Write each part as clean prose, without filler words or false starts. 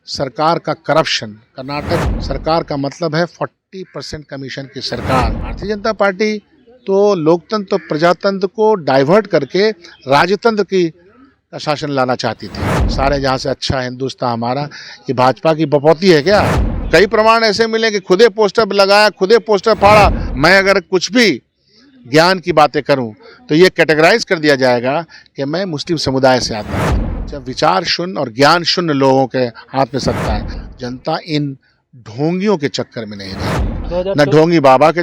सरकार का करप्शन, कर्नाटक सरकार का मतलब है 40% कमीशन की सरकार। भारतीय जनता पार्टी तो लोकतंत्र प्रजातंत्र को डाइवर्ट करके राजतंत्र की का शासन लाना चाहती थी। सारे जहाँ से अच्छा हिंदुस्तान हमारा, ये भाजपा की बपौती है क्या? कई प्रमाण ऐसे मिले कि खुदे पोस्टर लगाया, खुदे पोस्टर फाड़ा। मैं अगर कुछ भी ज्ञान की बातें करूं तो ये कैटेगराइज कर दिया जाएगा कि मैं मुस्लिम समुदाय से आता हूं। जब विचार शून्य और ज्ञान शून्य लोगों के हाथ में सत्ता है, जनता इन ढोंगियों के चक्कर में नहीं रहेगी, न ढोंगी बाबाओं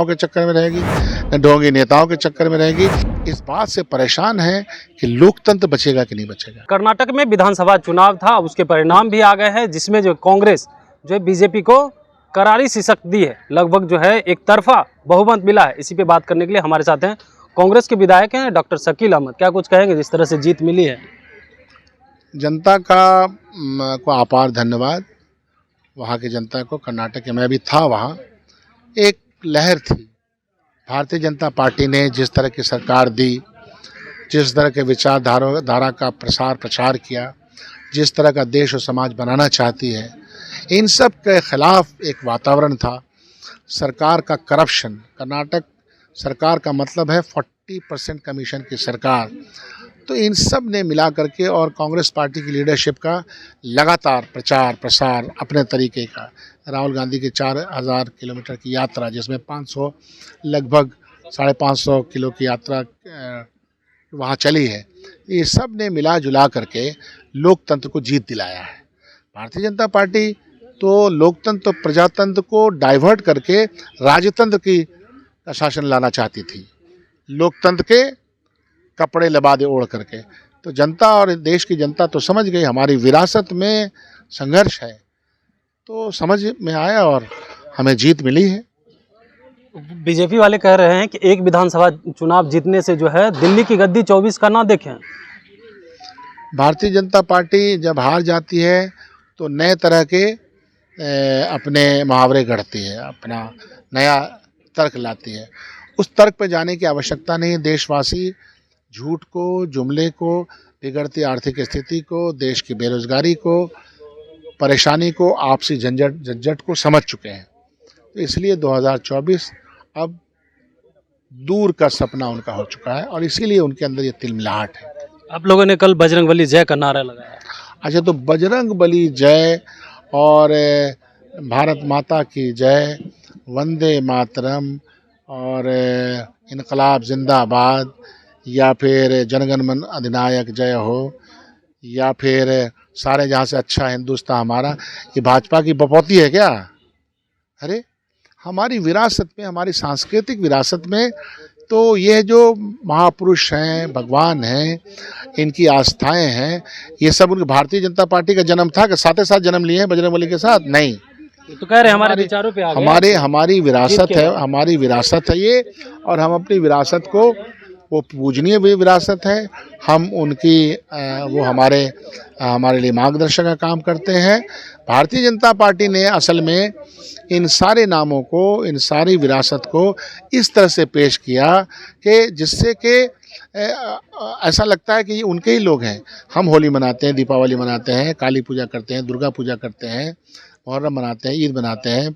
के चक्कर में रहेगी, न ढोंगी नेताओं के चक्कर में रहेगी। इस बात से परेशान है कि लोकतंत्र बचेगा कि नहीं बचेगा। कर्नाटक में विधानसभा चुनाव था, उसके परिणाम भी आ गए हैं, जिसमें जो कांग्रेस जो है बीजेपी को करारी शिकस्त दी है। लगभग जो है एक तरफा बहुमत मिला है। इसी पे बात करने के लिए हमारे साथ हैं कांग्रेस के विधायक हैं डॉक्टर शकील अहमद। क्या कुछ कहेंगे जिस तरह से जीत मिली है? जनता का को अपार धन्यवाद। वहाँ की जनता को, कर्नाटक में भी था, वहाँ एक लहर थी। भारतीय जनता पार्टी ने जिस तरह की सरकार दी, जिस तरह के विचारधारा का प्रचार किया, जिस तरह का देश और समाज बनाना चाहती है, इन सब के खिलाफ एक वातावरण था। सरकार का करप्शन, कर्नाटक सरकार का मतलब है 40% कमीशन की सरकार। तो इन सब ने मिला करके और कांग्रेस पार्टी की लीडरशिप का लगातार प्रचार प्रसार अपने तरीके का, राहुल गांधी की 4000 किलोमीटर की यात्रा, जिसमें 500 लगभग 550 किलो की यात्रा वहाँ चली है, ये सब ने मिला जुला करके लोकतंत्र को जीत दिलाया है। भारतीय जनता पार्टी तो लोकतंत्र प्रजातंत्र को डाइवर्ट करके राजतंत्र की का शासन लाना चाहती थी, लोकतंत्र के कपड़े लबादे ओढ़ करके। तो जनता और देश की जनता तो समझ गई हमारी विरासत में संघर्ष है, तो समझ में आया और हमें जीत मिली है। बीजेपी वाले कह रहे हैं कि एक विधानसभा चुनाव जीतने से जो है दिल्ली की गद्दी 24 का ना देखें। भारतीय जनता पार्टी जब हार जाती है तो नए तरह के अपने मुहावरे गढ़ती है, अपना नया तर्क लाती है। उस तर्क पर जाने की आवश्यकता नहीं है। देशवासी झूठ को, जुमले को, बिगड़ती आर्थिक स्थिति को, देश की बेरोजगारी को, परेशानी को, आपसी झंझट को समझ चुके हैं। तो इसलिए 2024 अब दूर का सपना उनका हो चुका है और इसीलिए उनके अंदर ये तिलमिलाहट है। आप लोगों ने कल बजरंगबली जय का नारा लगाया। अच्छा, तो बजरंगबली जय और भारत माता की जय, वंदे मातरम और इनकलाब जिंदाबाद, या फिर जनगण मन अधिनायक जय हो, या फिर सारे जहाँ से अच्छा हिंदुस्तान हमारा, ये भाजपा की बपौती है क्या? अरे हमारी विरासत में, हमारी सांस्कृतिक विरासत में तो ये जो महापुरुष हैं, भगवान हैं, इनकी आस्थाएं हैं, ये सब उनकी भारतीय जनता पार्टी का जन्म था कि साथ ही जन्म लिए हैं बजरंगबली के साथ? नहीं, तो कह रहे हैं हमारे विचारों पे आ गए। हमारी विरासत है, हमारी विरासत है ये, और हम अपनी विरासत को, वो पूजनीय भी विरासत है, हम उनकी वो हमारे लिए मार्गदर्शन का काम करते हैं। भारतीय जनता पार्टी ने असल में इन सारे नामों को, इन सारी विरासत को इस तरह से पेश किया कि जिससे कि ऐसा लगता है कि ये उनके ही लोग हैं। हम होली मनाते हैं, दीपावली मनाते हैं, काली पूजा करते हैं, दुर्गा पूजा करते हैं, मुहर्रम मनाते हैं, ईद मनाते हैं,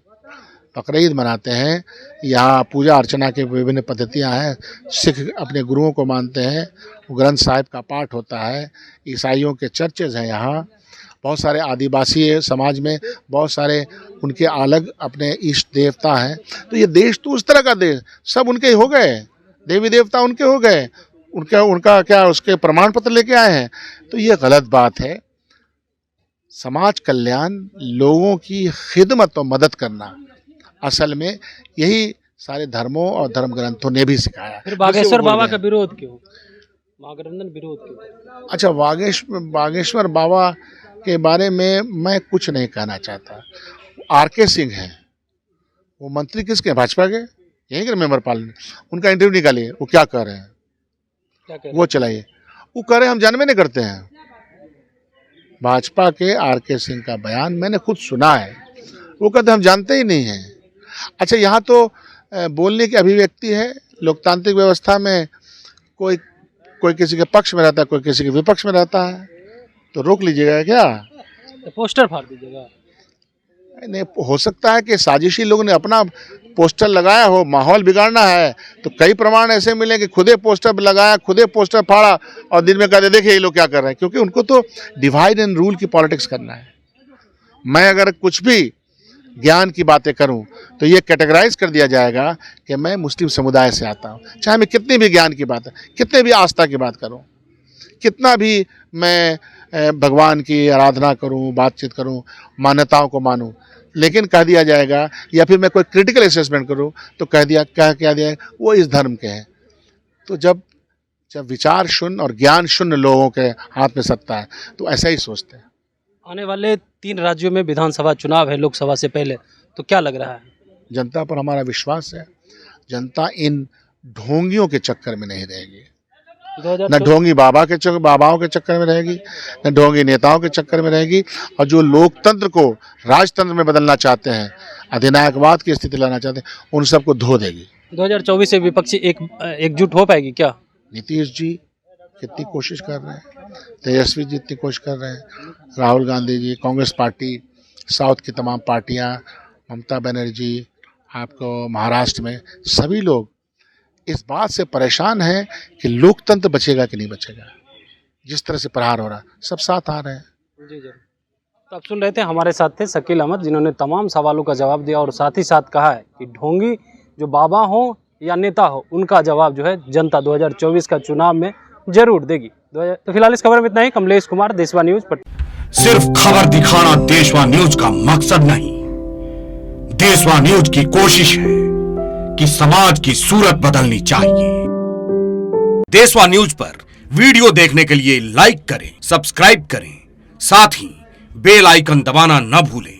बकरीद मनाते हैं। यहाँ पूजा अर्चना के विभिन्न पद्धतियाँ हैं। सिख अपने गुरुओं को मानते हैं, ग्रंथ साहिब का पाठ होता है। ईसाइयों के चर्चेज हैं यहाँ। बहुत सारे आदिवासी समाज में बहुत सारे उनके अलग अपने इष्ट देवता हैं। तो ये देश तो उस तरह का देश, सब उनके हो गए, देवी देवता उनके हो गए, उनका क्या उसके प्रमाण पत्र लेके आए हैं। तो ये गलत बात है। समाज कल्याण, लोगों की खिदमत और मदद करना, असल में यही सारे धर्मों और धर्म ग्रंथों ने भी सिखाया। फिर बागेश्वर बाबा का विरोध क्यों? महागठबंधन विरोध क्यों? अच्छा, बागेश्वर बाबा के बारे में मैं कुछ नहीं कहना चाहता। आर.के. सिंह हैं, वो मंत्री किसके? भाजपा के, यहीं के मेंबर पार्लियामेंट। उनका इंटरव्यू निकालिए, वो क्या कह रहे हैं, वो चलाइए। वो कह रहे हैं हम जानवे नहीं करते हैं। भाजपा के आर.के. सिंह का बयान मैंने खुद सुना है, वो कहते हम जानते ही नहीं हैं। अच्छा, यहाँ तो बोलने की अभिव्यक्ति है। लोकतांत्रिक व्यवस्था में कोई किसी के पक्ष में रहता है, कोई किसी के विपक्ष में रहता है, तो रोक लीजिएगा क्या? तो पोस्टर फाड़ दीजिएगा। नहीं, हो सकता है कि साजिशी लोगों ने अपना पोस्टर लगाया हो, माहौल बिगाड़ना है तो कई प्रमाण ऐसे मिले कि खुदे पोस्टर लगाया, खुदे पोस्टर फाड़ा और दिन में कहते देखिए ये लोग क्या कर रहे हैं, क्योंकि उनको तो डिवाइड एंड रूल की पॉलिटिक्स करना है। मैं अगर कुछ भी ज्ञान की बातें करूं तो ये कैटेगराइज कर दिया जाएगा कि मैं मुस्लिम समुदाय से आता हूं, चाहे मैं कितनी भी ज्ञान की बात, कितने भी आस्था की बात करूं, कितना भी मैं भगवान की आराधना करूं, बातचीत करूं, मान्यताओं को मानूं, लेकिन कह दिया जाएगा, या फिर मैं कोई क्रिटिकल असेसमेंट करूं तो कह दिया वो इस धर्म के हैं। तो जब विचार शून्य और ज्ञान शून्य लोगों के हाथ में सत्ता है तो ऐसा ही सोचते हैं। आने वाले 3 राज्यों में विधानसभा चुनाव है लोकसभा से पहले, तो क्या लग रहा है? जनता पर हमारा विश्वास है, जनता इन ढोंगियों के चक्कर में नहीं रहेगी, न ढोंगी बाबाओं के चक्कर में रहेगी, न ढोंगी नेताओं के चक्कर में रहेगी, और जो लोकतंत्र को राजतंत्र में बदलना चाहते हैं, अधिनायकवाद की स्थिति लाना चाहते हैं, उन सबको धो देगी। 2024 से विपक्षी एकजुट हो पाएगी क्या? नीतीश जी कितनी कोशिश कर रहे हैं, तेजस्वी जी इतनी कोशिश कर रहे हैं, राहुल गांधी जी, कांग्रेस पार्टी, साउथ की तमाम पार्टियां, ममता बनर्जी, आपको महाराष्ट्र में सभी लोग इस बात से परेशान हैं कि लोकतंत्र बचेगा कि नहीं बचेगा। जिस तरह से प्रहार हो रहा है, सब साथ आ रहे हैं। जी जी। तो आप सुन रहे थे, हमारे साथ थे शकील अहमद, जिन्होंने तमाम सवालों का जवाब दिया और साथ ही साथ कहा है कि ढोंगी जो बाबा हो या नेता हो, उनका जवाब जो है जनता 2024 का चुनाव में जरूर देगी। तो फिलहाल इस खबर में इतना ही। कमलेश कुमार, देशवा न्यूज, पटना। सिर्फ खबर दिखाना देशवा न्यूज का मकसद नहीं, देशवा न्यूज की कोशिश है कि समाज की सूरत बदलनी चाहिए। देशवा न्यूज पर वीडियो देखने के लिए लाइक करें, सब्सक्राइब करें, साथ ही बेल आइकन दबाना न भूलें।